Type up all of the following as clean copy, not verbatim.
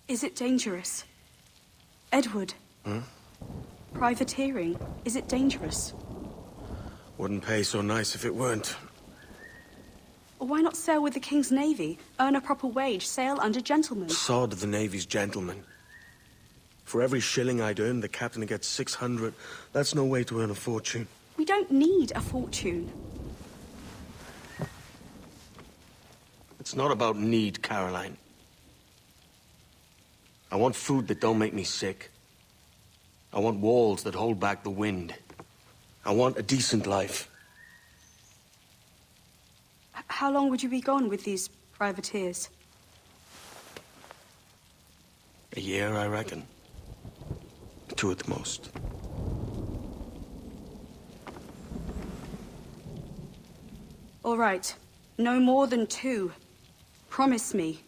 Is it dangerous? Edward? Hmm? Privateering, is it dangerous? Wouldn't pay so nice if it weren't. Why not sail with the King's Navy? Earn a proper wage, sail under gentlemen. Sod the Navy's gentlemen. For every shilling I'd earn, the captain gets 600. That's no way to earn a fortune. We don't need a fortune. It's not about need, Caroline. I want food that don't make me sick. I want walls that hold back the wind. I want a decent life. How long would you be gone with these privateers? A year, I reckon. 2 at the most. All right. No more than 2. Promise me.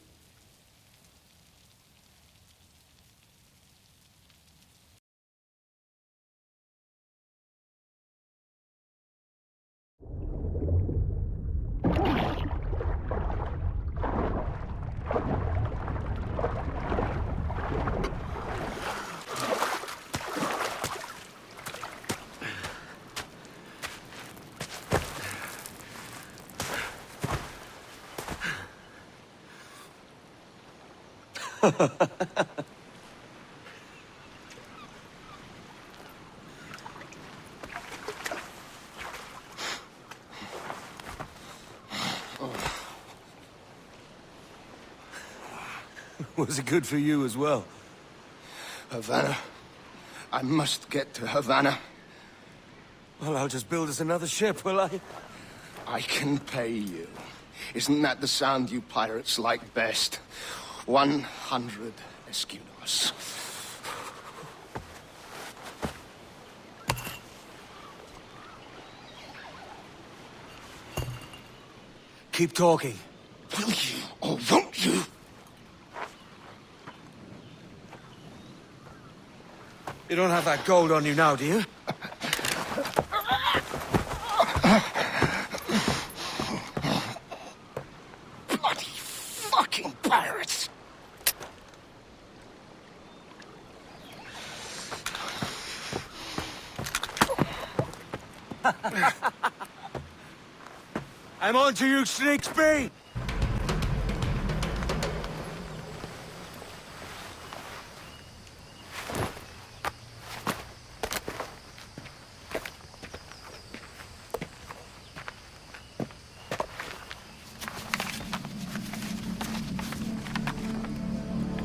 Was it good for you as well? Havana. I must get to Havana. Well, I'll just build us another ship, will I? I can pay you. Isn't that the sound you pirates like best? 100 escudos. Keep talking. Will you or won't you? You don't have that gold on you now, do you? Bloody fucking pirates! I'm on to you, Snakesby!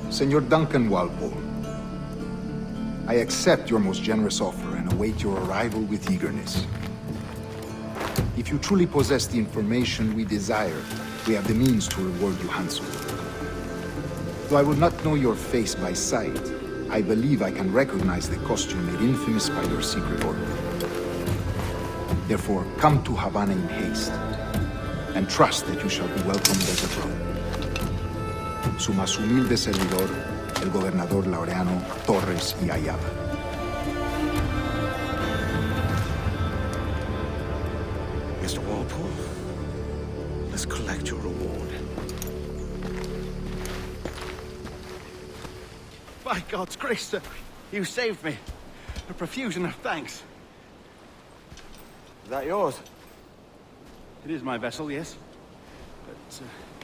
Senor Duncan Walpole, I accept your most generous offer and await your arrival with eagerness. If you truly possess the information we desire, we have the means to reward you handsomely. Though I will not know your face by sight, I believe I can recognize the costume made infamous by your secret order. Therefore, come to Havana in haste, and trust that you shall be welcomed as a brother. Su más humilde servidor, el gobernador Laureano Torres y Ayala. Mr. Walpole, let's collect your reward. By God's grace, sir, you saved me. A profusion of thanks. Is that yours? It is my vessel, yes. But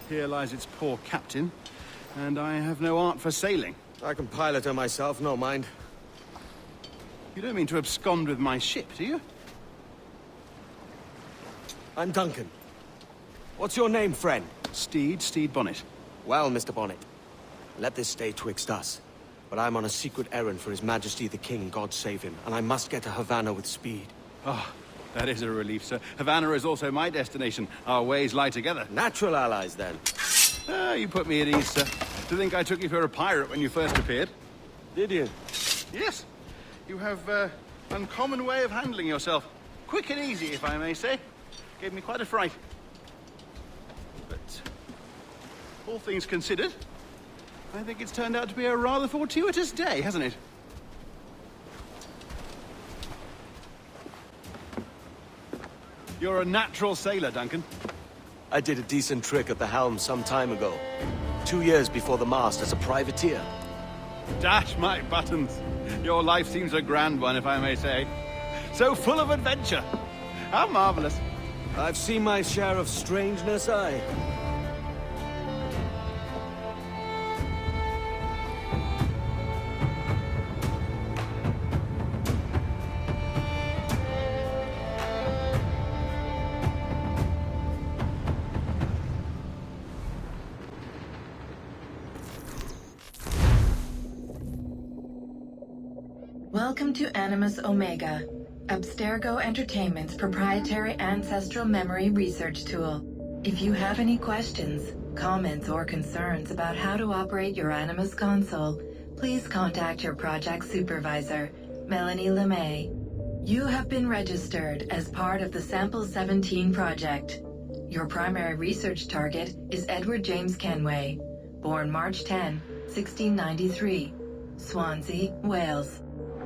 here lies its poor captain, and I have no art for sailing. I can pilot her myself, no mind. You don't mean to abscond with my ship, do you? I'm Duncan. What's your name, friend? Stede Bonnet. Well, Mr. Bonnet, let this stay twixt us. But I'm on a secret errand for His Majesty the King, God save him, and I must get to Havana with speed. Oh, that is a relief, sir. Havana is also my destination. Our ways lie together. Natural allies, then. Ah, you put me at ease, sir. To think I took you for a pirate when you first appeared. Did you? Yes. You have an uncommon way of handling yourself. Quick and easy, if I may say. Gave me quite a fright. But, all things considered, I think it's turned out to be a rather fortuitous day, hasn't it? You're a natural sailor, Duncan. I did a decent trick at the helm some time ago. 2 years before the mast as a privateer. Dash my buttons. Your life seems a grand one, if I may say. So full of adventure. How marvelous. I've seen my share of strangeness, aye. Welcome to Animus Omega, Abstergo Entertainment's proprietary ancestral memory research tool. If you have any questions, comments, or concerns about how to operate your Animus console, please contact your project supervisor, Melanie LeMay. You have been registered as part of the Sample 17 project. Your primary research target is Edward James Kenway, born March 10, 1693, Swansea, Wales.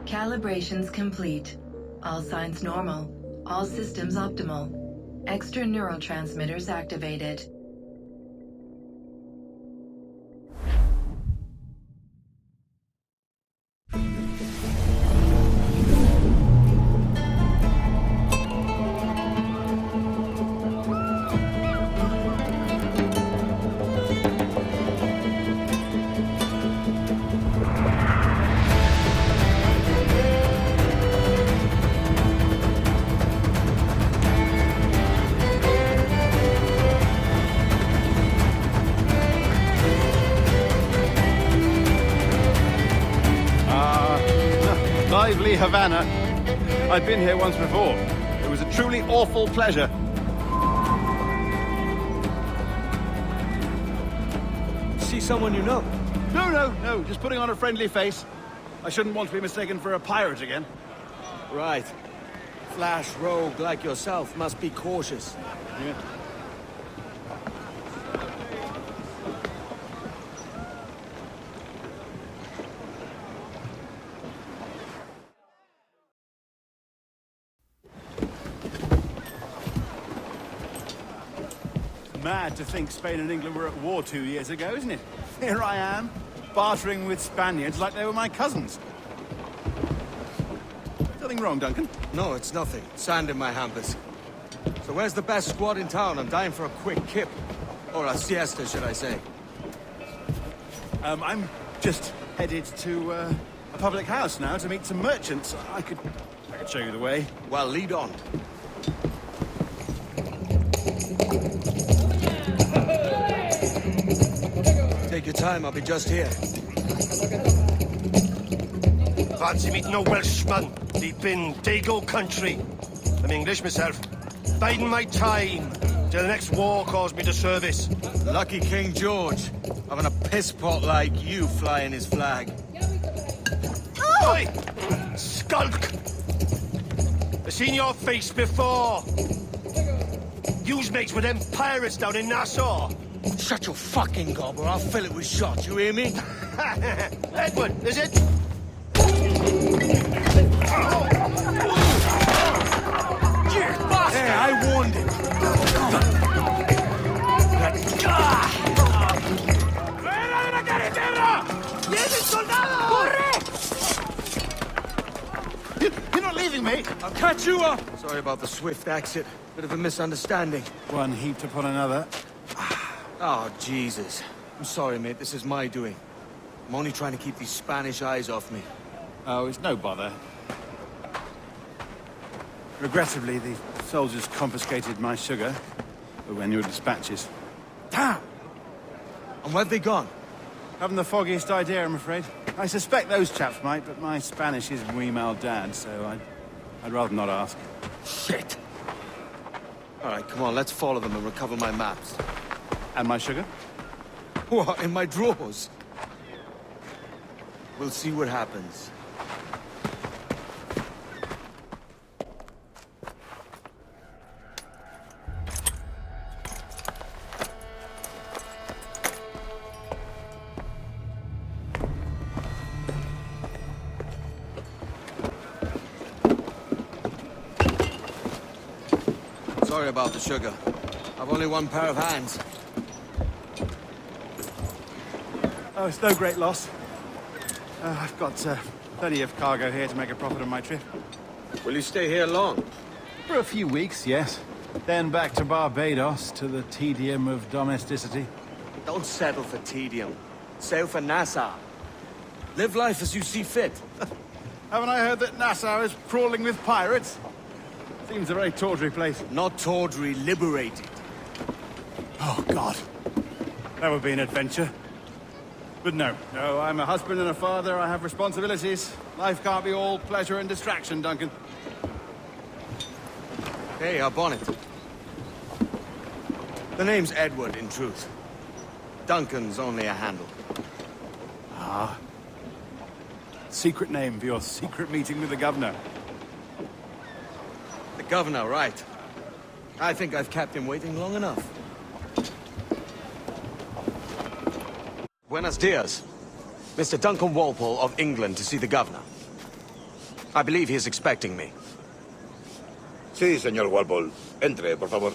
Calibrations complete. All signs normal. All systems optimal. Extra neurotransmitters activated. Lively Havana. I've been here once before. It was a truly awful pleasure. See someone you know? No, just putting on a friendly face. I shouldn't want to be mistaken for a pirate again. Right. Flash rogue like yourself must be cautious. Yeah. Mad to think Spain and England were at war 2 years ago, isn't it? Here I am, bartering with Spaniards like they were my cousins. Nothing wrong, Duncan? No, it's nothing. Sand in my hampers. So where's the best squad in town? I'm dying for a quick kip. Or a siesta, should I say. I'm just headed to a public house now to meet some merchants. I could show you the way. Well, lead on. Take your time, I'll be just here. Fancy meeting a Welshman deep in Dago country. I'm English myself. Biding my time till the next war calls me to service. Lucky King George, having a piss pot like you flying his flag. Oi! Skulk! I've seen your face before. You's mates with them pirates down in Nassau. Shut your fucking gob or I'll fill it with shot, you hear me? Edward, is it? Hey, I warned him. You're not leaving me! I'll catch you up! Sorry about the swift exit. Bit of a misunderstanding. One heaped upon another. Oh, Jesus. I'm sorry, mate. This is my doing. I'm only trying to keep these Spanish eyes off me. Oh, it's no bother. Regrettably, the soldiers confiscated my sugar when your dispatches. Damn! And where've they gone? Haven't the foggiest idea, I'm afraid. I suspect those chaps might, but my Spanish is muy mal dad, so I'd rather not ask. Shit! All right, come on, let's follow them and recover my maps. And my sugar? What, in my drawers? We'll see what happens. Sorry about the sugar. I've only one pair of hands. Oh, it's no great loss. I've got plenty of cargo here to make a profit on my trip. Will you stay here long? For a few weeks, yes. Then back to Barbados, to the tedium of domesticity. Don't settle for tedium. Sail for Nassau. Live life as you see fit. Haven't I heard that Nassau is crawling with pirates? Seems a very tawdry place. Not tawdry, liberated. Oh, God. That would be an adventure. But no, I'm a husband and a father. I have responsibilities. Life can't be all pleasure and distraction, Duncan. Hey, our bonnet. The name's Edward, in truth. Duncan's only a handle. Ah. Secret name for your secret meeting with the governor. The governor, right. I think I've kept him waiting long enough. Buenos dias. Mr. Duncan Walpole of England to see the governor. I believe he is expecting me. Sí, señor Walpole. Entre, por favor.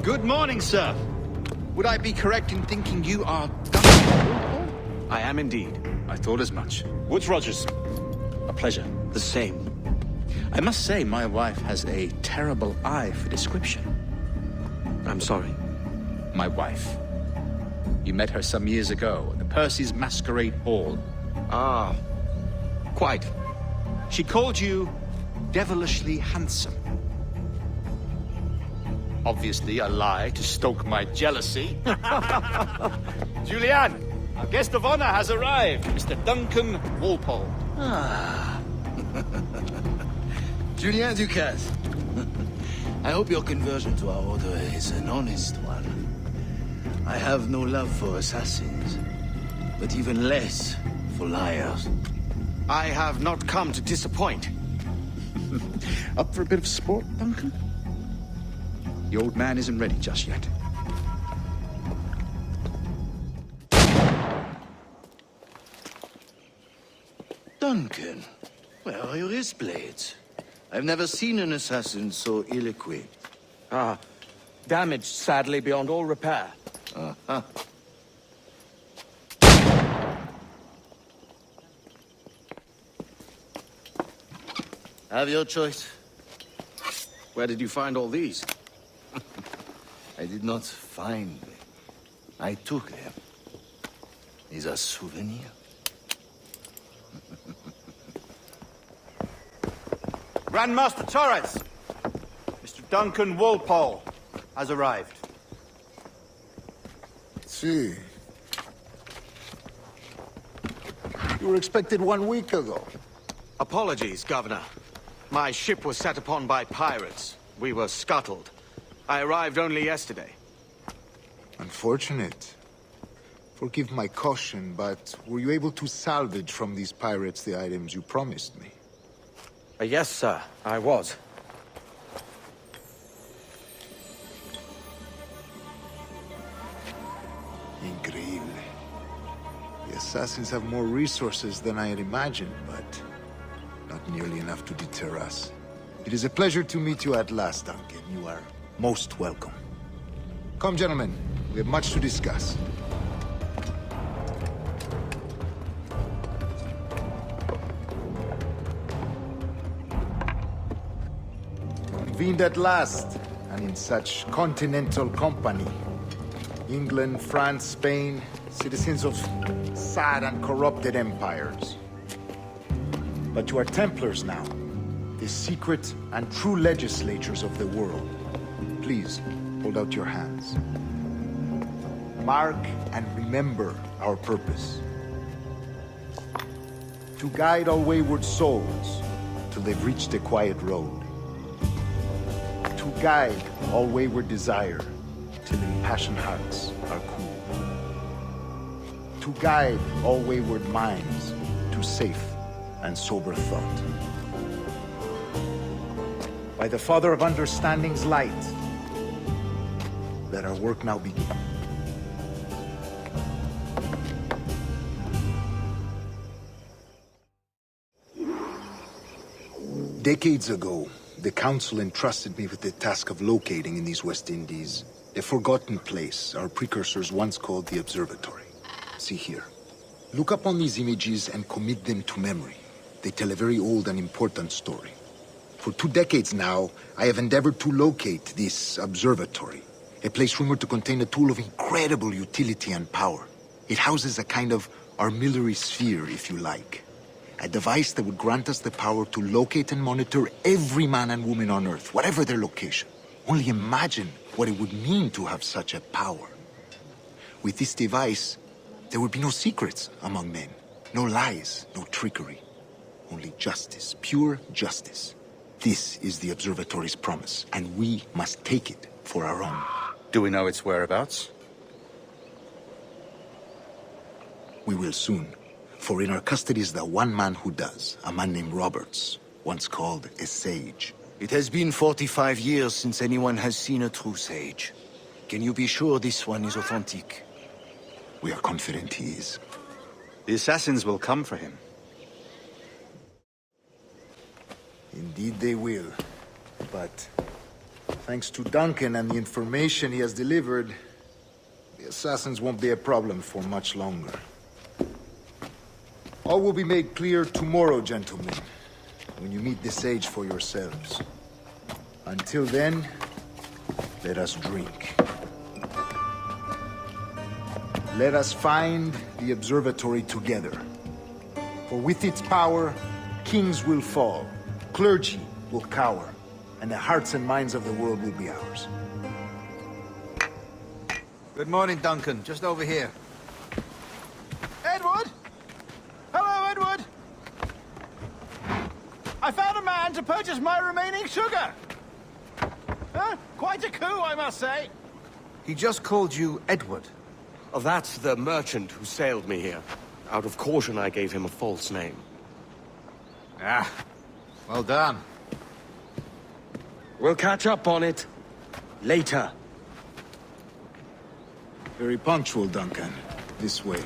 Good morning, sir. Would I be correct in thinking you are Duncan? I am indeed. I thought as much. Woods Rogers. A pleasure. The same. I must say, my wife has a terrible eye for description. I'm sorry. My wife. You met her some years ago at the Percy's Masquerade Ball. Ah, quite. She called you devilishly handsome. Obviously a lie to stoke my jealousy. Julianne, our guest of honor has arrived, Mr. Duncan Walpole. Julien Ducasse. I hope your conversion to our order is an honest one. I have no love for assassins, but even less for liars. I have not come to disappoint. Up for a bit of sport, Duncan? The old man isn't ready just yet. Duncan, where are your wrist blades? I've never seen an assassin so ill-equipped. Ah, damaged sadly beyond all repair. Uh-huh. Have your choice. Where did you find all these? I did not find them. I took them. These are souvenirs. Grandmaster Torres! Mr. Duncan Walpole has arrived. See. You were expected 1 week ago. Apologies, Governor. My ship was set upon by pirates. We were scuttled. I arrived only yesterday. Unfortunate. Forgive my caution, but were you able to salvage from these pirates the items you promised me? Yes, sir, I was. Increíble. The assassins have more resources than I had imagined, but not nearly enough to deter us. It is a pleasure to meet you at last, Duncan. You are most welcome. Come, gentlemen. We have much to discuss. Convened at last, and in such continental company. England, France, Spain, citizens of sad and corrupted empires. But you are Templars now, the secret and true legislators of the world. Please, hold out your hands. Mark and remember our purpose. To guide all wayward souls till they've reached a quiet road. To guide all wayward desire till impassioned hearts are cool. To guide all wayward minds to safe and sober thought. By the Father of Understanding's light, let our work now begin. Decades ago, the Council entrusted me with the task of locating in these West Indies a forgotten place our precursors once called the Observatory. See here. Look up on these images and commit them to memory. They tell a very old and important story. For 2 decades now, I have endeavored to locate this observatory, a place rumored to contain a tool of incredible utility and power. It houses a kind of armillary sphere, if you like. A device that would grant us the power to locate and monitor every man and woman on Earth, whatever their location. Only imagine what it would mean to have such a power. With this device, there would be no secrets among men, no lies, no trickery. Only justice, pure justice. This is the Observatory's promise, and we must take it for our own. Do we know its whereabouts? We will soon. For in our custody is the one man who does, a man named Roberts, once called a sage. It has been 45 years since anyone has seen a true sage. Can you be sure this one is authentic? We are confident he is. The assassins will come for him. Indeed they will. But thanks to Duncan and the information he has delivered, the assassins won't be a problem for much longer. All will be made clear tomorrow, gentlemen, when you meet the sage for yourselves. Until then, let us drink. Let us find the observatory together. For with its power, kings will fall, clergy will cower, and the hearts and minds of the world will be ours. Good morning, Duncan. Just over here. Edward? Hello, Edward! I found a man to purchase my remaining sugar! Huh? Quite a coup, I must say. He just called you Edward. Oh, that's the merchant who sailed me here. Out of caution, I gave him a false name. Ah, well done. We'll catch up on it later. Very punctual, Duncan. This way.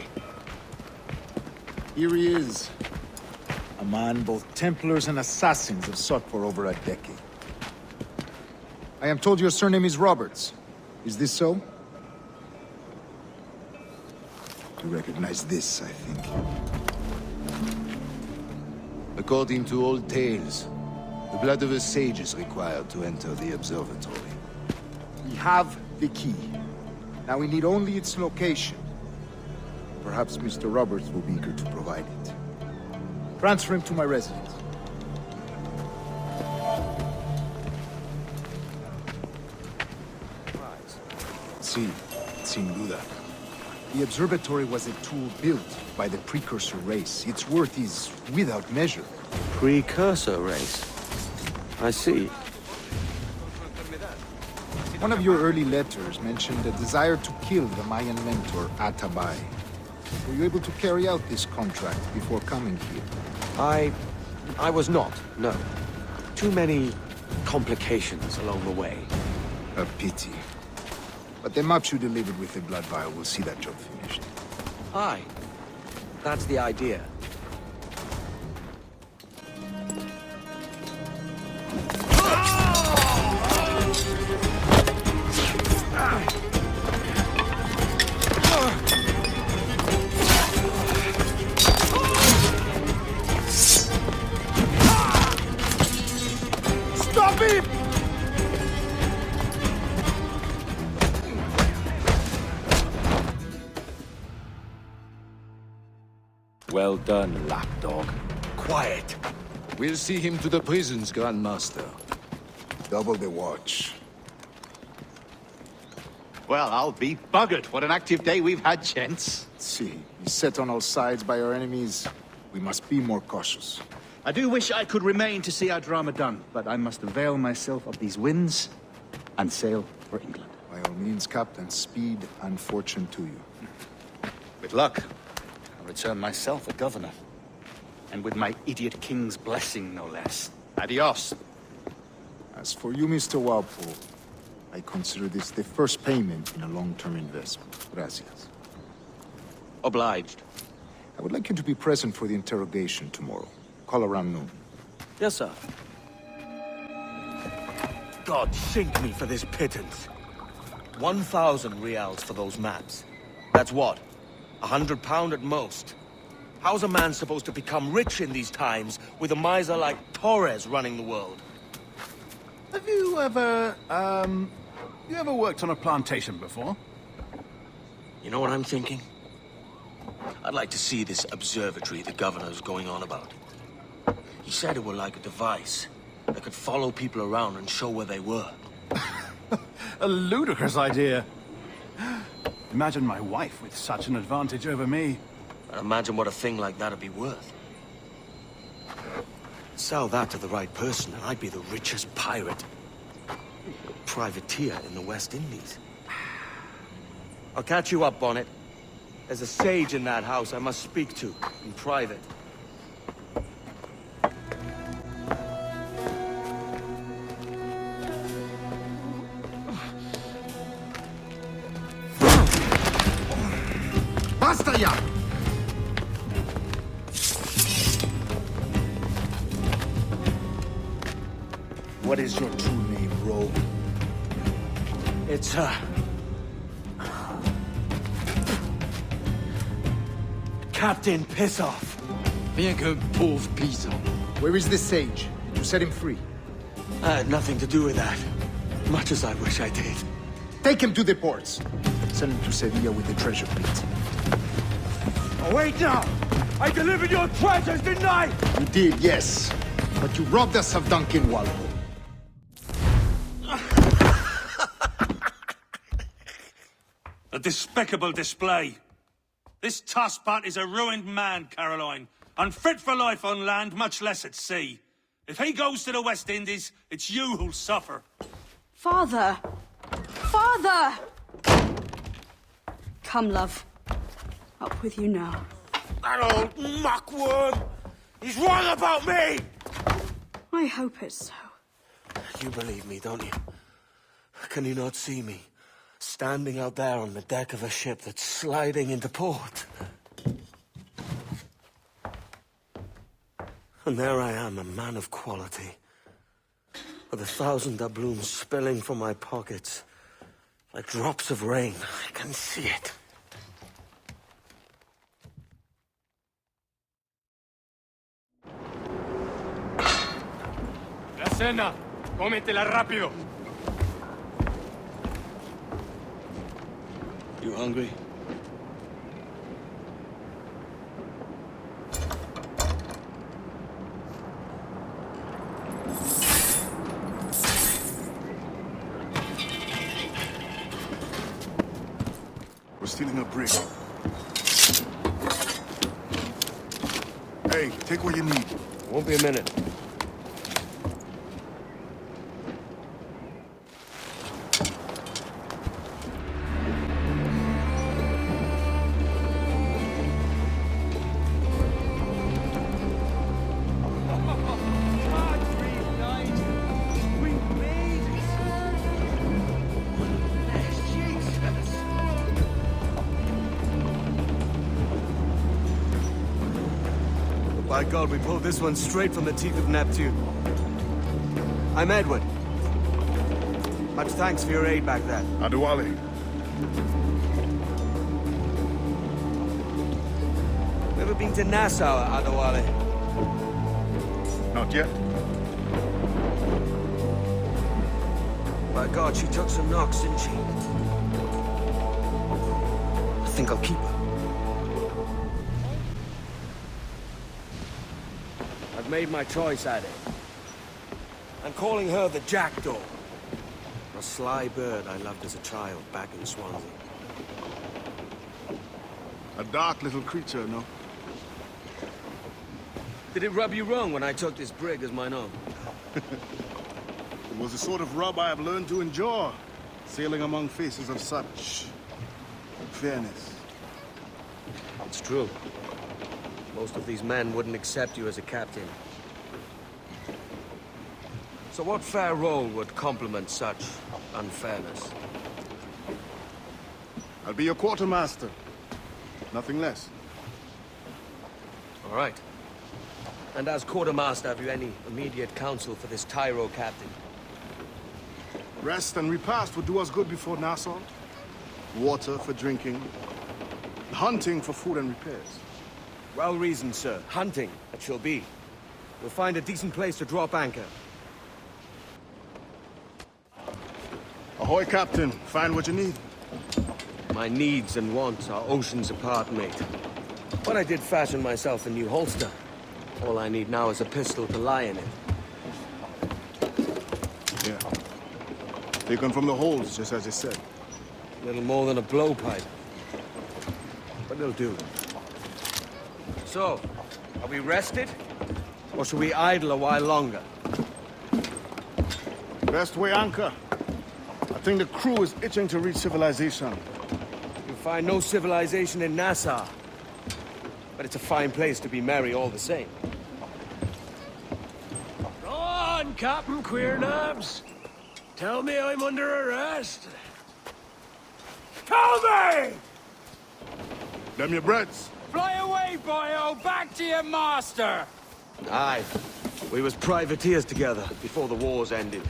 Here he is. A man both Templars and Assassins have sought for over a decade. I am told your surname is Roberts. Is this so? You recognize this, I think. According to old tales, the blood of a sage is required to enter the observatory. We have the key. Now we need only its location. Perhaps Mr. Roberts will be eager to provide it. Transfer him to my residence. See, sin duda. The observatory was a tool built by the precursor race. Its worth is without measure. Precursor race? I see. One of your early letters mentioned a desire to kill the Mayan mentor, Atabay. Were you able to carry out this contract before coming here? I was not, no. Too many complications along the way. A pity. But the maps you delivered with the blood vial will see that job finished. Aye. That's the idea. Stop him! Well done, lapdog. Quiet. We'll see him to the prisons, Grandmaster. Double the watch. Well, I'll be buggered. What an active day we've had, gents. See, beset on all sides by our enemies, we must be more cautious. I do wish I could remain to see our drama done, but I must avail myself of these winds and sail for England. By all means, Captain, speed and fortune to you. With luck, I'll return myself a governor. And with my idiot king's blessing, no less. Adios. As for you, Mr. Walpole, I consider this the first payment in a long-term investment. Gracias. Obliged. I would like you to be present for the interrogation tomorrow. Call around noon. Yes, sir. God sink me for this pittance. 1,000 reals for those maps. That's what? £100 at most. How's a man supposed to become rich in these times with a miser like Torres running the world? Have you ever, worked on a plantation before? You know what I'm thinking? I'd like to see this observatory the governor's going on about. He said it were like a device that could follow people around and show where they were. A ludicrous idea. Imagine my wife with such an advantage over me. And imagine what a thing like that'd be worth. Sell that to the right person and I'd be the richest pirate. Privateer in the West Indies. I'll catch you up, Bonnet. There's a sage in that house I must speak to, in private. Basta ya! What is your true name, rogue? It's, Captain Pissoff. Rien qu'un pauvre paysan. Where is the sage? Did you set him free? I had nothing to do with that. Much as I wish I did. Take him to the ports. Send him to Sevilla with the treasure fleet. Oh, wait now! I delivered your treasures, didn't I? You did, yes. But you robbed us of Duncan Walpole. A despicable display. This tosspot is a ruined man, Caroline. Unfit for life on land, much less at sea. If he goes to the West Indies, it's you who'll suffer. Father! Father! Come, love. Up with you now. That old muckworm! He's wrong about me! I hope it's so. You believe me, don't you? Can you not see me? Standing out there on the deck of a ship that's sliding into port. And there I am, a man of quality. With 1,000 doubloons spilling from my pockets. Like drops of rain. I can see it. La cena. Cómetela rápido. You hungry? We're stealing a brig. Hey, take what you need. Won't be a minute. By God, we pulled this one straight from the teeth of Neptune. I'm Edward. Much thanks for your aid back then. Adewale. Ever been to Nassau, Adewale? Not yet. By God, she took some knocks, didn't she? I think I'll keep her. I've made my choice, Addy. I'm calling her the Jackdaw. A sly bird I loved as a child back in Swansea. A dark little creature, no? Did it rub you wrong when I took this brig as mine own? It was the sort of rub I have learned to endure, sailing among faces of such fairness. It's true. Most of these men wouldn't accept you as a captain. So what fair role would complement such unfairness? I'll be your quartermaster. Nothing less. All right. And as quartermaster, have you any immediate counsel for this Tyro captain? Rest and repast would do us good before Nassau. Water for drinking. Hunting for food and repairs. Well reasoned, sir. Hunting, it shall be. We'll find a decent place to drop anchor. Ahoy, Captain. Find what you need. My needs and wants are oceans apart, mate. But I did fashion myself a new holster. All I need now is a pistol to lie in it. Yeah. Taken from the holes, just as you said. Little more than a blowpipe. But it'll do. So, are we rested? Or should we idle a while longer? Best way anchor. I think the crew is itching to reach civilization. You'll find no civilization in Nassau. But it's a fine place to be merry all the same. Go on, Captain Queernabs. Tell me I'm under arrest. Tell me! Them your breads. Fly away, boyo! Back to your master! Aye. We was privateers together before the wars ended.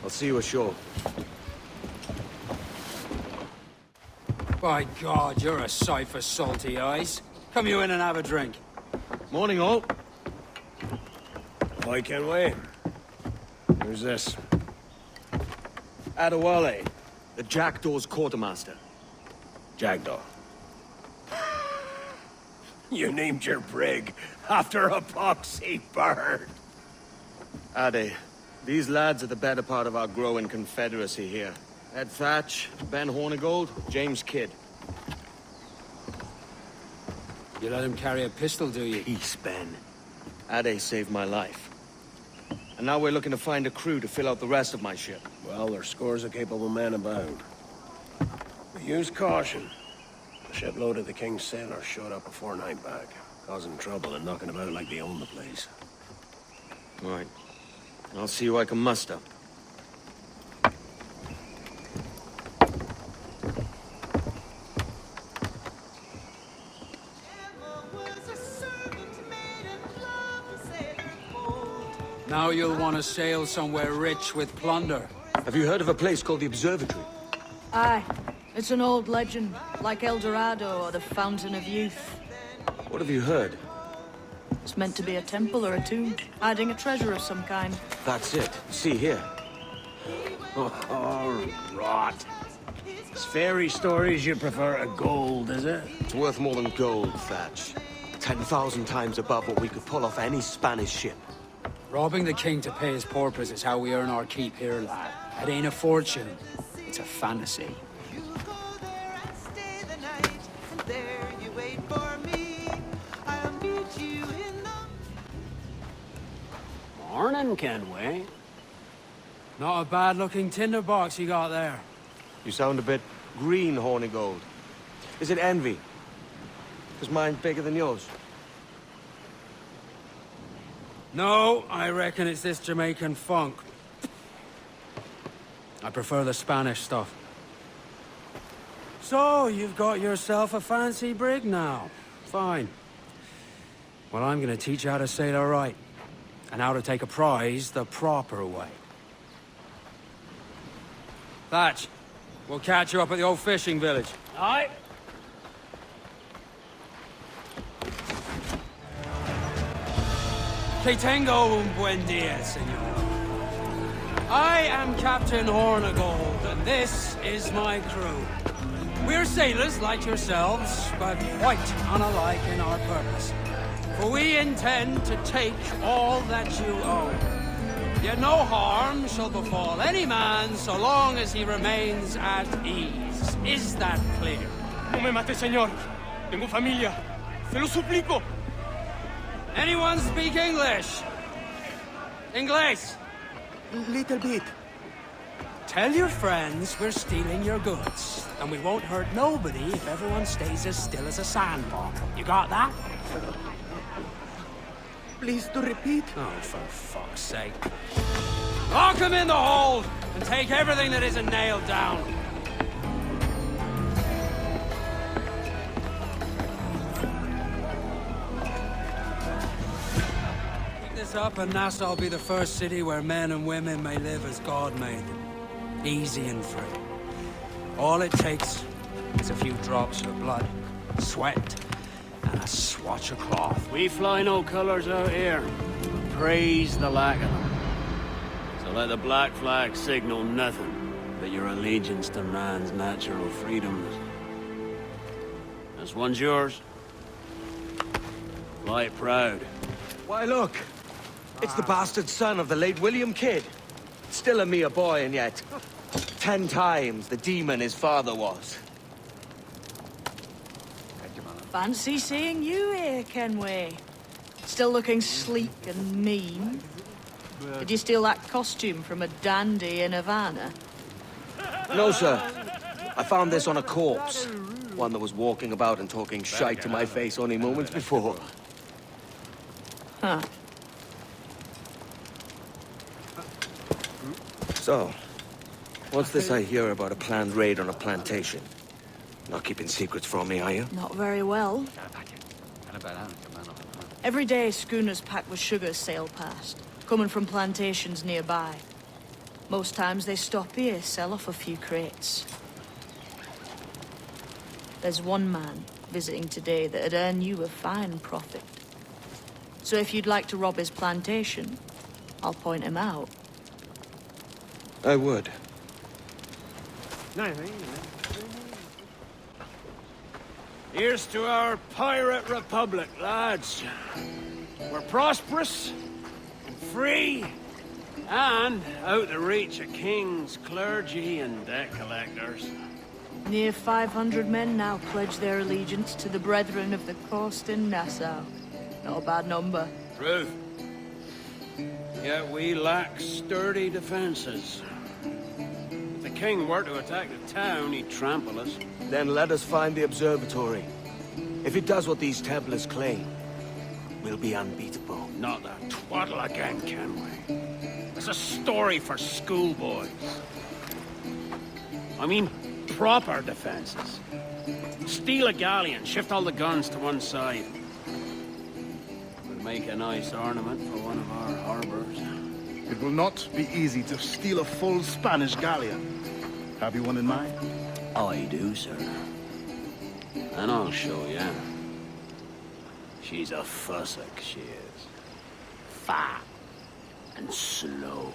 I'll see you ashore. By God, you're a sight for salty eyes. Come you in and have a drink. Morning, all. I can wait. Who's this? Adewale, the Jackdaw's quartermaster. Jackdaw. You named your brig after a poxy bird. Ade, these lads are the better part of our growing confederacy here. Ed Thatch, Ben Hornigold, James Kidd. You let him carry a pistol, do you? Peace, Ben. Ade saved my life. And now we're looking to find a crew to fill out the rest of my ship. Well, there's scores of capable men about. But use caution. The shipload of the King's sailors showed up before night back, causing trouble and knocking about like they own the place. All right. I'll see who I can muster. Now you'll want to sail somewhere rich with plunder. Have you heard of a place called the Observatory? Aye. It's an old legend, like El Dorado or the Fountain of Youth. What have you heard? It's meant to be a temple or a tomb, hiding a treasure of some kind. That's it. See here. Oh, rot. It's fairy stories you prefer to gold, is it? It's worth more than gold, Thatch. 10,000 times above what we could pull off any Spanish ship. Robbing the king to pay his porpoise is how we earn our keep here, lad. It ain't a fortune. It's a fantasy. Morning, Kenway. Not a bad-looking tinderbox you got there. You sound a bit green, Hornigold. Is it envy? Is mine bigger than yours? No, I reckon it's this Jamaican funk. I prefer the Spanish stuff. So, you've got yourself a fancy brig now. Fine. Well, I'm gonna teach you how to sail her right. And how to take a prize the proper way. Thatch, we'll catch you up at the old fishing village. Aye. Que tengo un buen dia, senor. I am Captain Hornigold, and this is my crew. We're sailors like yourselves, but quite unalike in our purpose. For we intend to take all that you own. Yet no harm shall befall any man so long as he remains at ease. Is that clear? No me mate, señor. Tengo familia. Se lo suplico. Anyone speak English? English? Little bit. Tell your friends we're stealing your goods, and we won't hurt nobody if everyone stays as still as a sandbar. You got that? Please to repeat. Oh, for fuck's sake. Lock him in the hold, and take everything that isn't nailed down. Keep this this up, and Nassau'll be the first city where men and women may live as God made them. Easy and free. All it takes is a few drops of blood, sweat, and a swatch of cloth. We fly no colors out here. Praise the lack of them. So let the black flag signal nothing but your allegiance to man's natural freedoms. This one's yours. Fly it proud. Why, look. It's the bastard son of the late William Kidd. Still a mere boy, and yet 10 times the demon his father was. Fancy seeing you here, Kenway. Still looking sleek and mean. Did you steal that costume from a dandy in Havana? No, sir. I found this on a corpse. One that was walking about and talking shite to my face only moments before. Huh. So, what's this I hear about a planned raid on a plantation? Not keeping secrets from me, are you? Not very well. Every day, schooners packed with sugar sail past, coming from plantations nearby. Most times they stop here, sell off a few crates. There's one man visiting today that'd earn you a fine profit. So if you'd like to rob his plantation, I'll point him out. I would. Here's to our pirate republic, lads. We're prosperous, and free, and out of reach of kings, clergy, and debt collectors. Near 500 men now pledge their allegiance to the Brethren of the Coast in Nassau. Not a bad number. Truth. Yet we lack sturdy defenses. If the king were to attack the town, he'd trample us. Then let us find the observatory. If it does what these Templars claim, we'll be unbeatable. Not that twaddle again, Kenway. It's a story for schoolboys. I mean, proper defenses. Steal a galleon, shift all the guns to one side. Would make a nice ornament for one of our harbors. It will not be easy to steal a full Spanish galleon. Have you one in mind? I do, sir. And I'll show you. She's a fussock, she is. Fat and slow.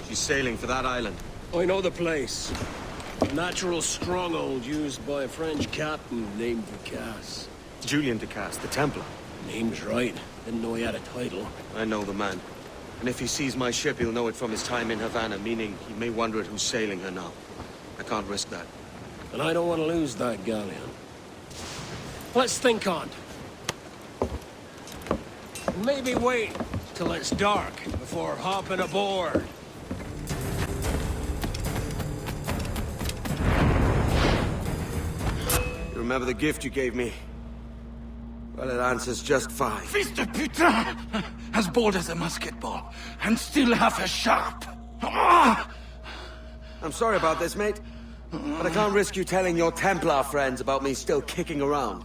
She's sailing for that island. I know the place. A natural stronghold used by a French captain named Ducasse. Julian Ducasse, the Templar. Name's right. Didn't know he had a title. I know the man. And if he sees my ship, he'll know it from his time in Havana, meaning he may wonder at who's sailing her now. I can't risk that. And I don't want to lose that galleon. Let's think on it. Maybe wait till it's dark before hopping aboard. Remember the gift you gave me? Well, it answers just fine. Fils de putain! As bold as a musket ball, and still half as sharp. I'm sorry about this, mate. But I can't risk you telling your Templar friends about me still kicking around.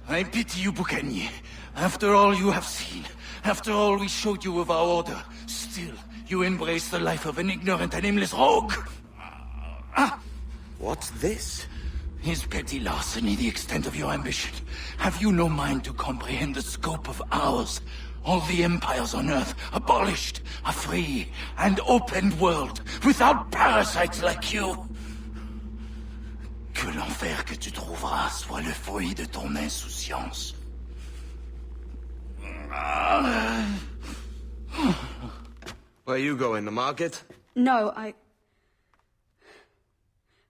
I pity you, Bucanier. After all you have seen, after all we showed you of our order, still you embrace the life of an ignorant and aimless rogue. What's this? Is petty larceny the extent of your ambition? Have you no mind to comprehend the scope of ours? All the empires on Earth abolished, a free and open world, without parasites like you. Que l'enfer que tu trouveras soit le fruit de ton insouciance. Where you going, the market? No,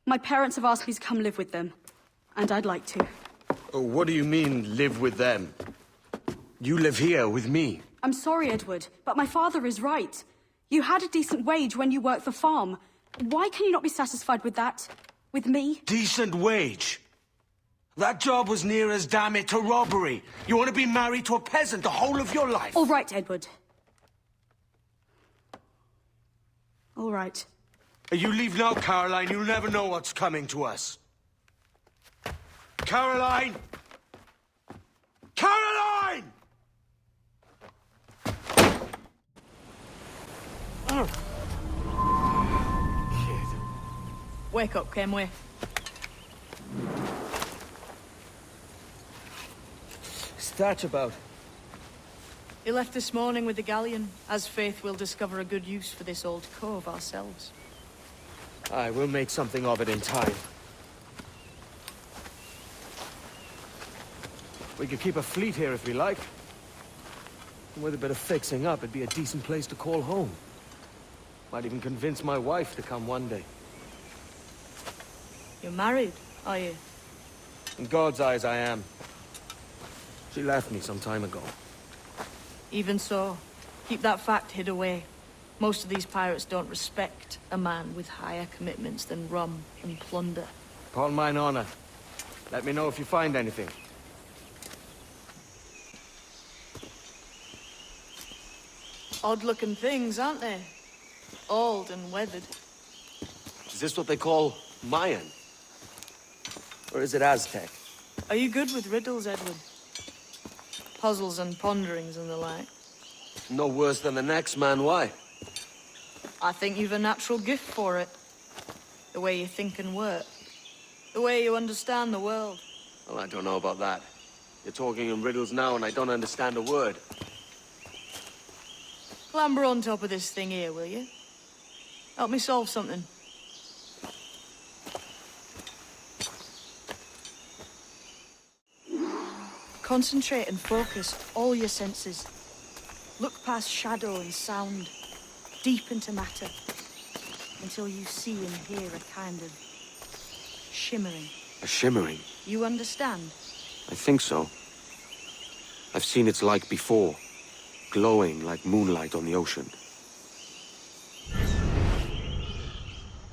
My parents have asked me to come live with them, and I'd like to. Oh, what do you mean, live with them? You live here with me. I'm sorry, Edward, but my father is right. You had a decent wage when you worked the farm. Why can you not be satisfied with that? With me? Decent wage? That job was near as, damn it, to robbery. You want to be married to a peasant the whole of your life? All right, Edward. All right. You leave now, Caroline. You'll never know what's coming to us. Caroline! Caroline! Wake up, Kenway. What's that about? He left this morning with the galleon. As faith, we'll discover a good use for this old cove ourselves. Aye, we'll make something of it in time. We could keep a fleet here if we like. And with a bit of fixing up, it'd be a decent place to call home. Might even convince my wife to come one day. You're married, are you? In God's eyes, I am. She left me some time ago. Even so, keep that fact hid away. Most of these pirates don't respect a man with higher commitments than rum and plunder. Upon mine honor. Let me know if you find anything. Odd-looking things, aren't they? Old and weathered. Is this what they call Mayan? Or is it Aztec? Are you good with riddles, Edward? Puzzles and ponderings and the like? No worse than the next man, why? I think you've a natural gift for it. The way you think and work. The way you understand the world. Well, I don't know about that. You're talking in riddles now and I don't understand a word. Clamber on top of this thing here, will you? Help me solve something. Concentrate and focus all your senses. Look past shadow and sound, deep into matter, until you see and hear a kind of shimmering. A shimmering? You understand? I think so. I've seen its like before, glowing like moonlight on the ocean.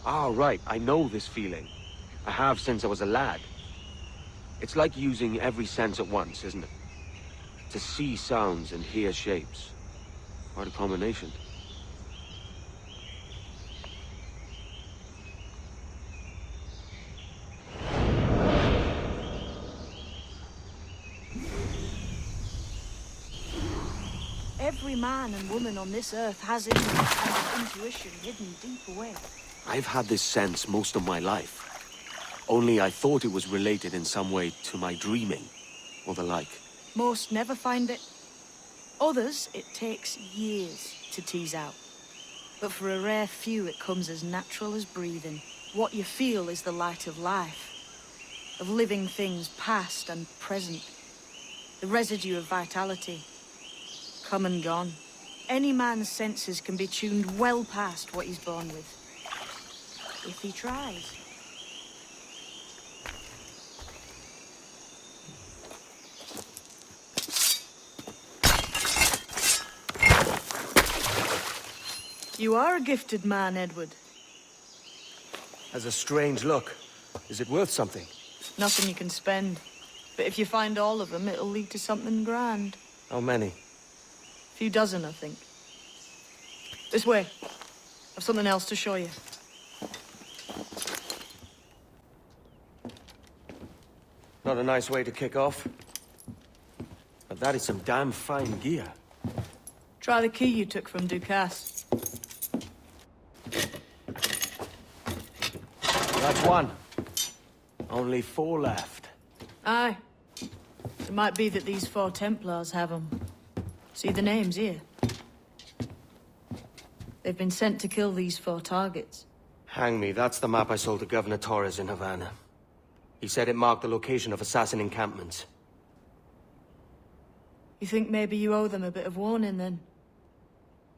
Ah, right, I know this feeling. I have since I was a lad. It's like using every sense at once, isn't it? To see sounds and hear shapes. Quite a combination. Every man and woman on this earth has in them a kind of intuition hidden deep away. I've had this sense most of my life. Only I thought it was related in some way to my dreaming, or the like. Most never find it. Others, it takes years to tease out. But for a rare few, it comes as natural as breathing. What you feel is the light of life, of living things past and present. The residue of vitality, come and gone. Any man's senses can be tuned well past what he's born with, if he tries. You are a gifted man, Edward. Has a strange look. Is it worth something? Nothing you can spend. But if you find all of them, it'll lead to something grand. How many? A few dozen, I think. This way. I've something else to show you. Not a nice way to kick off. But that is some damn fine gear. Try the key you took from Ducasse. That's one. Only 4 left. Aye. It might be that these 4 Templars have them. See the names here? They've been sent to kill these 4 targets. Hang me, that's the map I sold to Governor Torres in Havana. He said it marked the location of assassin encampments. You think maybe you owe them a bit of warning, then?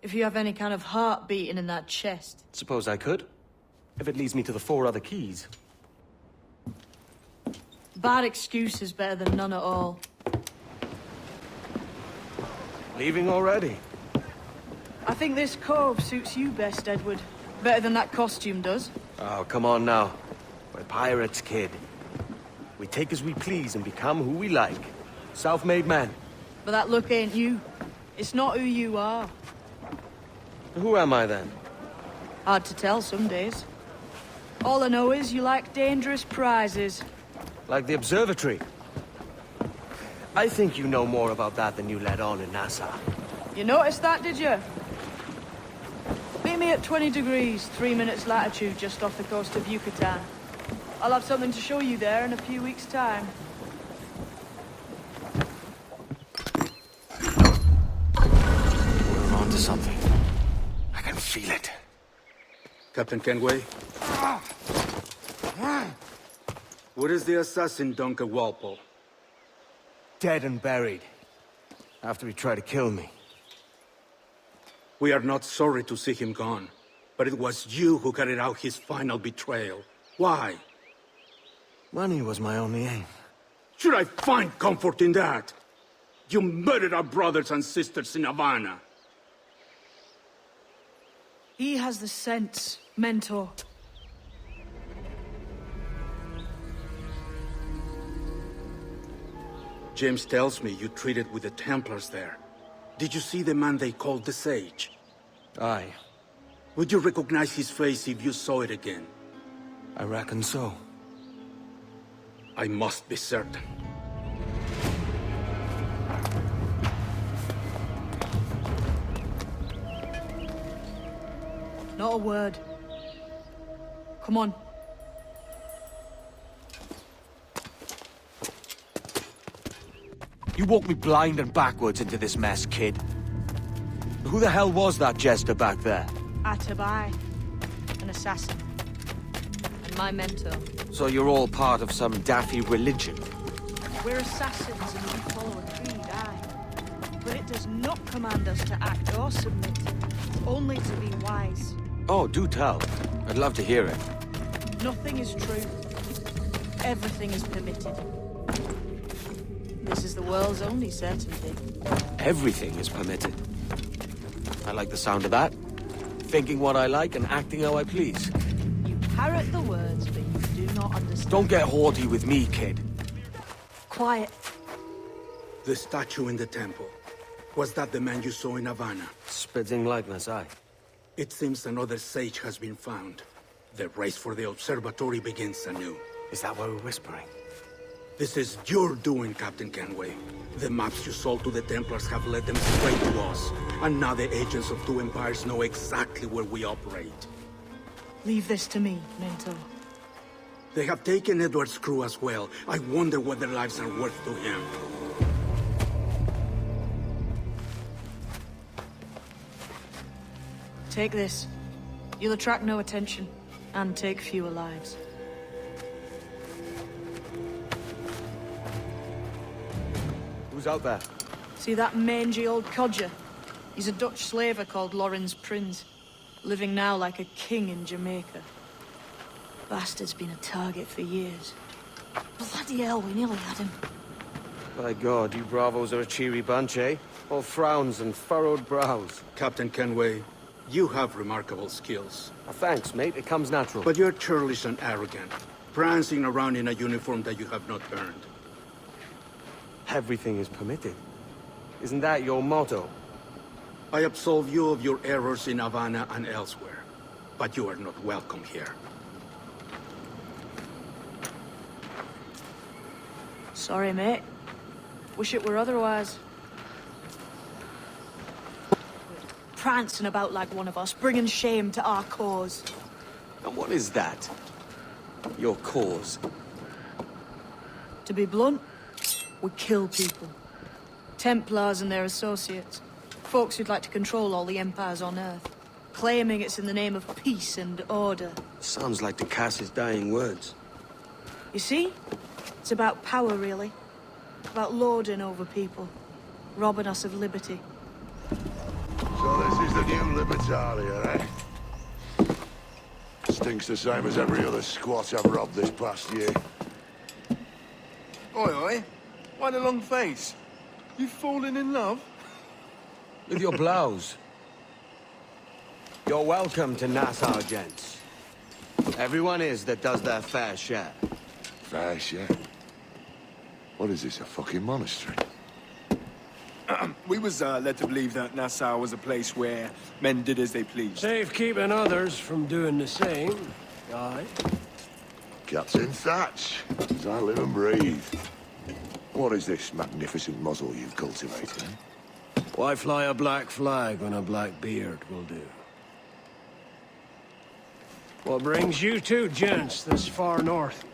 If you have any kind of heart beating in that chest. Suppose I could? If it leads me to the 4 other keys. Bad excuse is better than none at all. Leaving already? I think this cove suits you best, Edward. Better than that costume does. Oh, come on now. We're pirates, kid. We take as we please and become who we like. Self-made men. But that look ain't you. It's not who you are. Who am I then? Hard to tell some days. All I know is you like dangerous prizes. Like the observatory. I think you know more about that than you let on in Nassau. You noticed that, did you? Meet me at 20 degrees, 3 minutes latitude just off the coast of Yucatan. I'll have something to show you there in a few weeks' time. We're on to something. I can feel it. Captain Kenway? Where is the assassin, Duncan Walpole? Dead and buried. After he tried to kill me. We are not sorry to see him gone, but it was you who carried out his final betrayal. Why? Money was my only aim. Should I find comfort in that? You murdered our brothers and sisters in Havana. He has the sense, Mentor. James tells me you treated with the Templars there. Did you see the man they called the Sage? Aye. Would you recognize his face if you saw it again? I reckon so. I must be certain. Not a word. Come on. You walked me blind and backwards into this mess, kid. Who the hell was that jester back there? Atabai. An assassin. And my mentor. So you're all part of some daffy religion? We're assassins and we follow a creed, aye. But it does not command us to act or submit. Only to be wise. Oh, do tell. I'd love to hear it. Nothing is true. Everything is permitted. This is the world's only certainty. Everything is permitted. I like the sound of that. Thinking what I like and acting how I please. You parrot the words, but you do not understand. Don't get haughty with me, kid. Quiet. The statue in the temple. Was that the man you saw in Havana? Spitting likeness, aye. It seems another sage has been found. The race for the observatory begins anew. Is that why we're whispering? This is your doing, Captain Kenway. The maps you sold to the Templars have led them straight to us. And now the agents of two empires know exactly where we operate. Leave this to me, Mentor. They have taken Edward's crew as well. I wonder what their lives are worth to him. Take this. You'll attract no attention, and take fewer lives. Who's out there? See that mangy old codger? He's a Dutch slaver called Lawrence Prins, living now like a king in Jamaica. Bastard's been a target for years. Bloody hell, we nearly had him. By God, you bravos are a cheery bunch, eh? All frowns and furrowed brows. Captain Kenway, you have remarkable skills. Thanks, mate. It comes natural. But you're churlish and arrogant, prancing around in a uniform that you have not earned. Everything is permitted. Isn't that your motto? I absolve you of your errors in Havana and elsewhere, but you are not welcome here. Sorry, mate. Wish it were otherwise. Prancing about like one of us, bringing shame to our cause. And what is that? Your cause? To be blunt, we kill people. Templars and their associates. Folks who'd like to control all the empires on Earth. Claiming it's in the name of peace and order. Sounds like Ducass's dying words. You see? It's about power, really. About lording over people. Robbing us of liberty. So this is the new Libertalia, eh? Stinks the same as every other squat I've robbed this past year. Oi, oi. Why the long face? You fallen in love? With your blouse. You're welcome to Nassau, gents. Everyone is that does their fair share. Fair share? What is this, a fucking monastery? We was led to believe that Nassau was a place where men did as they pleased. Safe keeping others from doing the same. Aye. Captain Thatch, as I live and breathe. What is this magnificent muzzle you've cultivated? Why fly a black flag when a black beard will do? What brings you two gents this far north?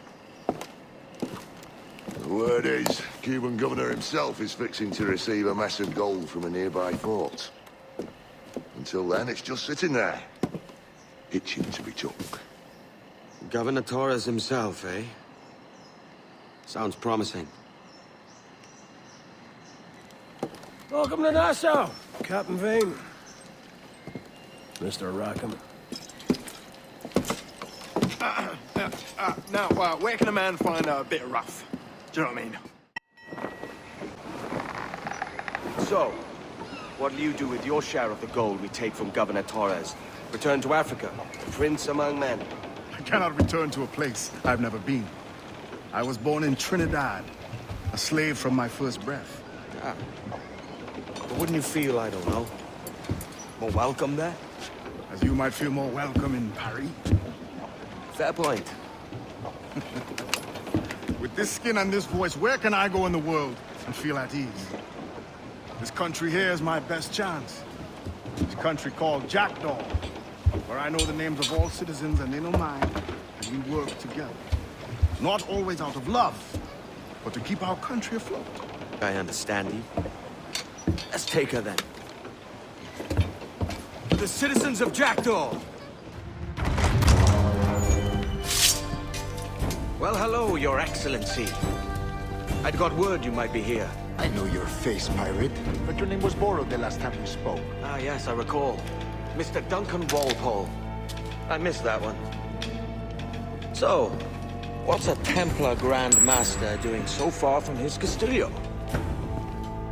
The word is, Cuban governor himself is fixing to receive a mess of gold from a nearby fort. Until then, it's just sitting there, itching to be took. Governor Torres himself, eh? Sounds promising. Welcome to Nassau, Captain Vane. Mr. Rackham. Now, where can a man find a bit rough? Do you know what I mean? So, what'll you do with your share of the gold we take from Governor Torres? Return to Africa, a prince among men? I cannot return to a place I've never been. I was born in Trinidad, a slave from my first breath. Ah. But wouldn't you feel, I don't know, more welcome there? As you might feel more welcome in Paris. Fair point. With this skin and this voice, where can I go in the world and feel at ease? This country here is my best chance. This country called Jackdaw, where I know the names of all citizens and they know mine, and we work together. Not always out of love, but to keep our country afloat. I understand you. Let's take her then. The citizens of Jackdaw! Well, hello, Your Excellency. I'd got word you might be here. I know your face, pirate, but your name was borrowed the last time we spoke. Ah, yes, I recall. Mr. Duncan Walpole. I missed that one. So, what's a Templar Grand Master doing so far from his Castillo?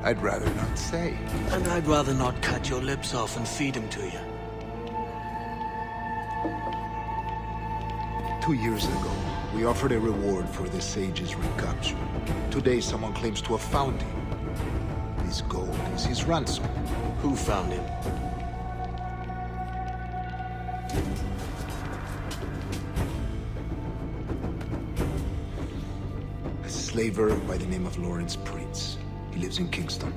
I'd rather not say. And I'd rather not cut your lips off and feed him to you. 2 years ago, we offered a reward for the sage's recapture. Today, someone claims to have found him. This gold is his ransom. Who found him? A slaver by the name of Lawrence Prince. He lives in Kingston.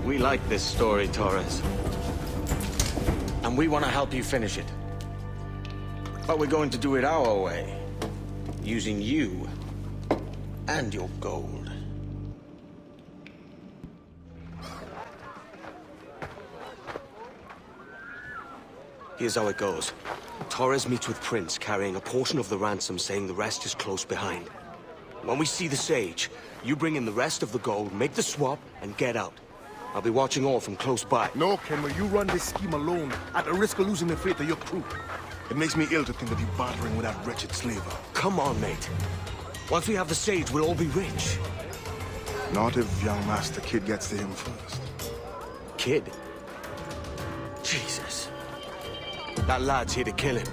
We like this story, Torres. And we want to help you finish it. But we're going to do it our way. Using you and your gold. Here's how it goes. Torres meets with Prince, carrying a portion of the ransom, saying the rest is close behind. When we see the Sage, you bring in the rest of the gold, make the swap, and get out. I'll be watching all from close by. No, Kenway, you run this scheme alone, at the risk of losing the faith of your crew. It makes me ill to think of you bartering with that wretched slaver. Come on, mate. Once we have the Sage, we'll all be rich. Not if young Master Kid gets to him first. Kid? Jesus. That lad's here to kill him.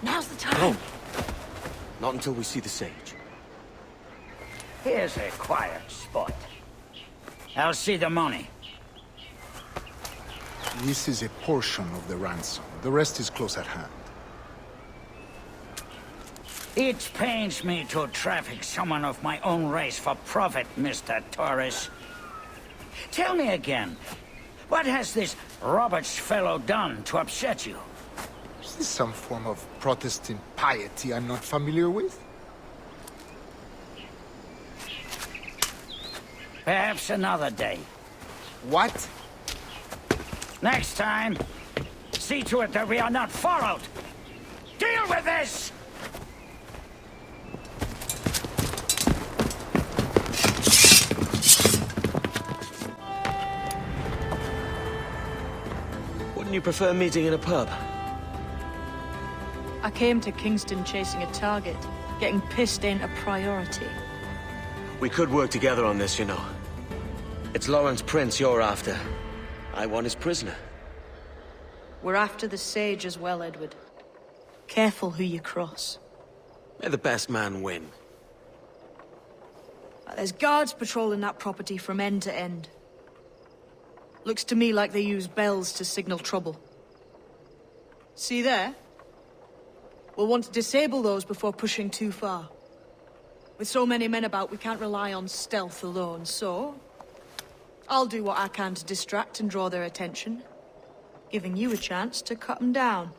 Now's the time. No. Not until we see the Sage. Here's a quiet spot. I'll see the money. This is a portion of the ransom. The rest is close at hand. It pains me to traffic someone of my own race for profit, Mr. Torres. Tell me again, what has this Roberts fellow done to upset you? Is this some form of Protestant piety I'm not familiar with? Perhaps another day. What? Next time, see to it that we are not followed. Deal with this! Wouldn't you prefer meeting in a pub? I came to Kingston chasing a target. Getting pissed ain't a priority. We could work together on this, you know. It's Lawrence Prince you're after. I want his prisoner. We're after the Sage as well, Edward. Careful who you cross. May the best man win. There's guards patrolling that property from end to end. Looks to me like they use bells to signal trouble. See there? We'll want to disable those before pushing too far. With so many men about, we can't rely on stealth alone, so... I'll do what I can to distract and draw their attention, giving you a chance to cut them down.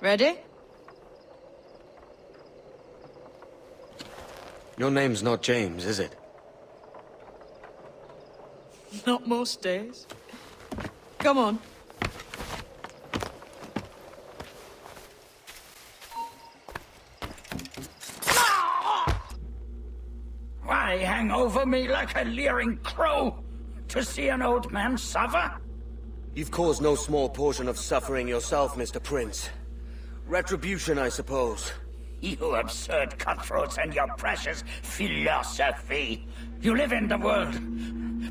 Ready? Your name's not James, is it? Not most days. Come on. Why hang over me like a leering crow? To see an old man suffer? You've caused no small portion of suffering yourself, Mr. Prince. Retribution, I suppose. You absurd cutthroats and your precious philosophy. You live in the world,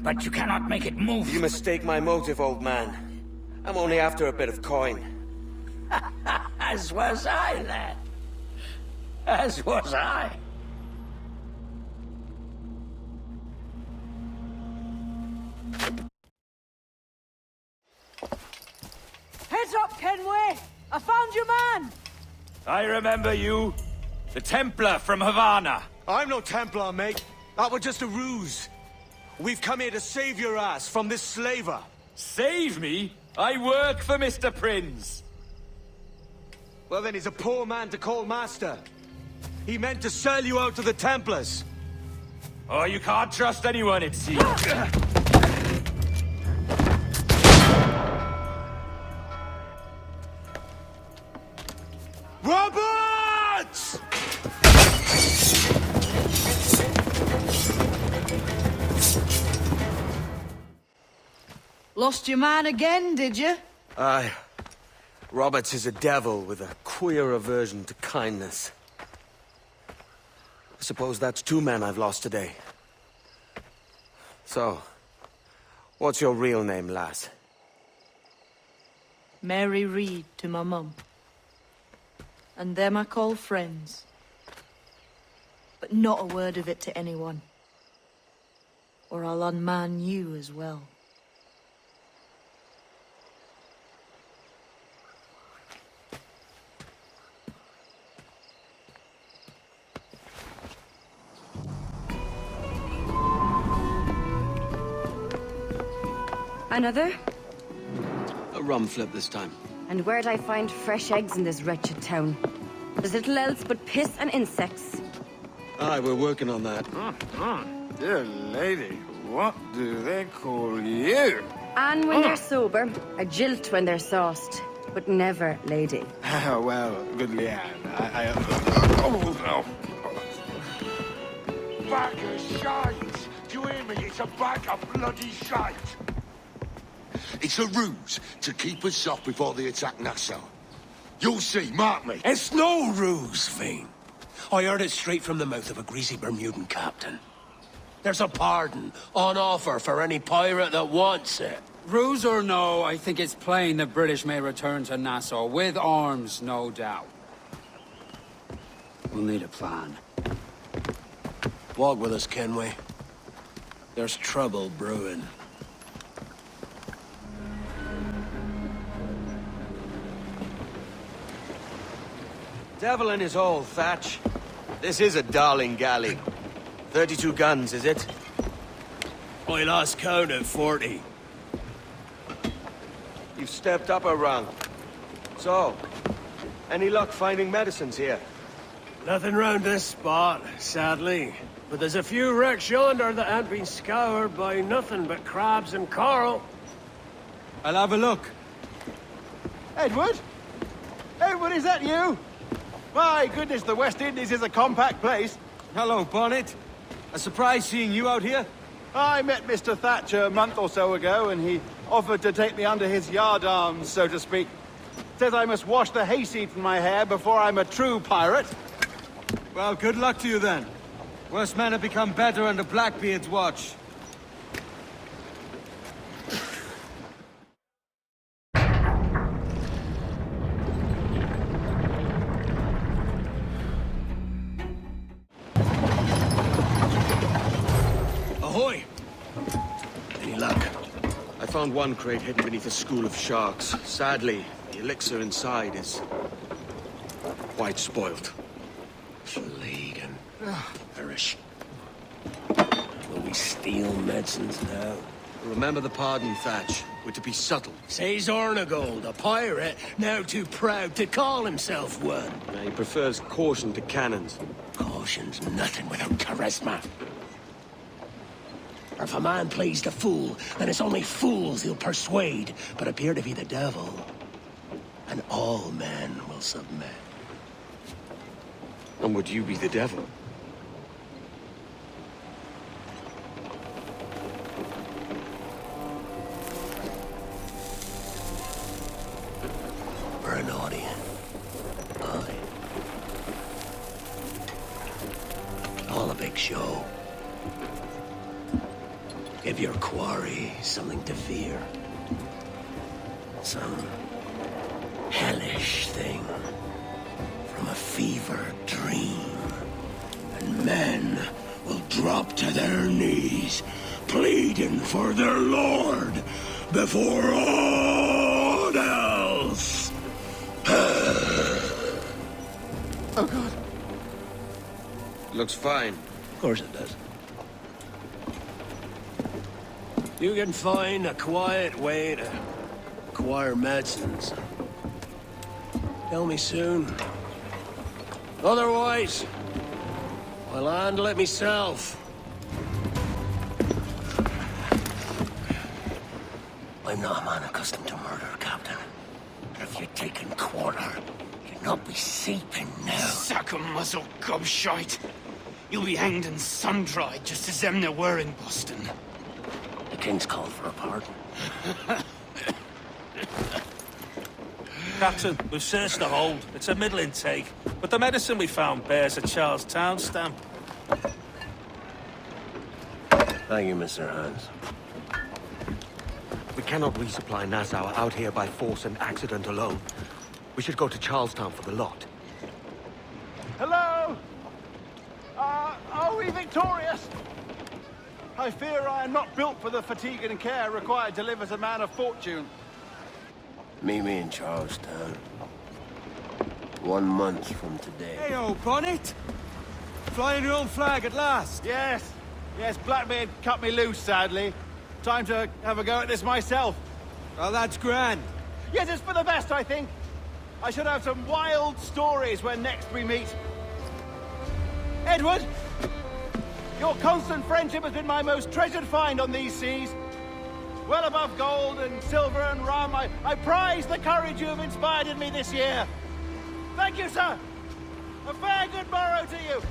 but you cannot make it move. You mistake my motive, old man. I'm only after a bit of coin. As was I, lad. As was I. Heads up, Kenway! I found your man! I remember you. The Templar from Havana. I'm no Templar, mate. That was just a ruse. We've come here to save your ass from this slaver. Save me? I work for Mr. Prince. Well, then he's a poor man to call master. He meant to sell you out to the Templars. Oh, you can't trust anyone, it seems. Roberts! Lost your man again, did you? Aye. Roberts is a devil with a queer aversion to kindness. I suppose that's 2 men I've lost today. So, what's your real name, lass? Mary Reed to my mum. And them I call friends. But not a word of it to anyone. Or I'll unman you as well. Another? A rum flip this time. And where'd I find fresh eggs in this wretched town? There's little else but piss and insects. Aye, we're working on that. Dear lady, what do they call you? And when they're sober, a jilt when they're sauced, but never lady. Well, good Leanne, Bag of shite! Do you hear me? It's a bag of bloody shite! It's a ruse to keep us off before they attack Nassau. You'll see, mark me. It's no ruse, Fiend. I heard it straight from the mouth of a greasy Bermudan captain. There's a pardon on offer for any pirate that wants it. Ruse or no, I think it's plain the British may return to Nassau, with arms, no doubt. We'll need a plan. Walk with us, Kenway. There's trouble brewing. Devil in his hole, Thatch. This is a darling galley. 32 guns, is it? I lost count at 40. You've stepped up a rung. So, any luck finding medicines here? Nothing round this spot, sadly. But there's a few wrecks yonder that ain't been scoured by nothing but crabs and coral. I'll have a look. Edward? Edward, is that you? My goodness, the West Indies is a compact place. Hello, Bonnet. A surprise seeing you out here. I met Mr. Thatcher a month or so ago, and he offered to take me under his yardarms, so to speak. Says I must wash the hayseed from my hair before I'm a true pirate. Well, good luck to you then. Worse men have become better under Blackbeard's watch. Ahoy! Any luck? I found one crate hidden beneath a school of sharks. Sadly, the elixir inside is quite spoiled. Plague and perish. Will we steal medicines now? Remember the pardon, Thatch. We're to be subtle. Says Ornagold, a pirate, now too proud to call himself one. He prefers caution to cannons. Caution's nothing without charisma. Or if a man plays the fool, then it's only fools he'll persuade, but appear to be the devil. And all men will submit. And would you be the devil? We're an audience. Aye. All a big show. Give your quarry something to fear. Some hellish thing from a fevered dream. And men will drop to their knees, pleading for their lord before all else. Oh, God. Looks fine. Of course it does. You can find a quiet way to acquire medicines. Tell me soon. Otherwise, I'll handle it myself. I'm not a man accustomed to murder, Captain. But if you're taking quarter, you'll not be sleeping now. Sack a muzzle, gobshite. You'll be hanged and sun-dried just as them there were in Boston. The King's called for a pardon. Captain, we've searched the hold. It's a middling take, but the medicine we found bears a Charlestown stamp. Thank you, Mr. Hans. We cannot resupply Nassau out here by force and accident alone. We should go to Charlestown for the lot. Hello? Are we victorious? I fear I am not built for the fatigue and care required to live as a man of fortune. Meet me in Charlestown. 1 month from today. Hey, old Bonnet! Flying your own flag at last! Yes. Yes, Blackbeard cut me loose, sadly. Time to have a go at this myself. Well, that's grand. Yes, it's for the best, I think. I should have some wild stories when next we meet. Edward! Your constant friendship has been my most treasured find on these seas. Well above gold and silver and rum, I prize the courage you have inspired in me this year. Thank you, sir. A fair good morrow to you.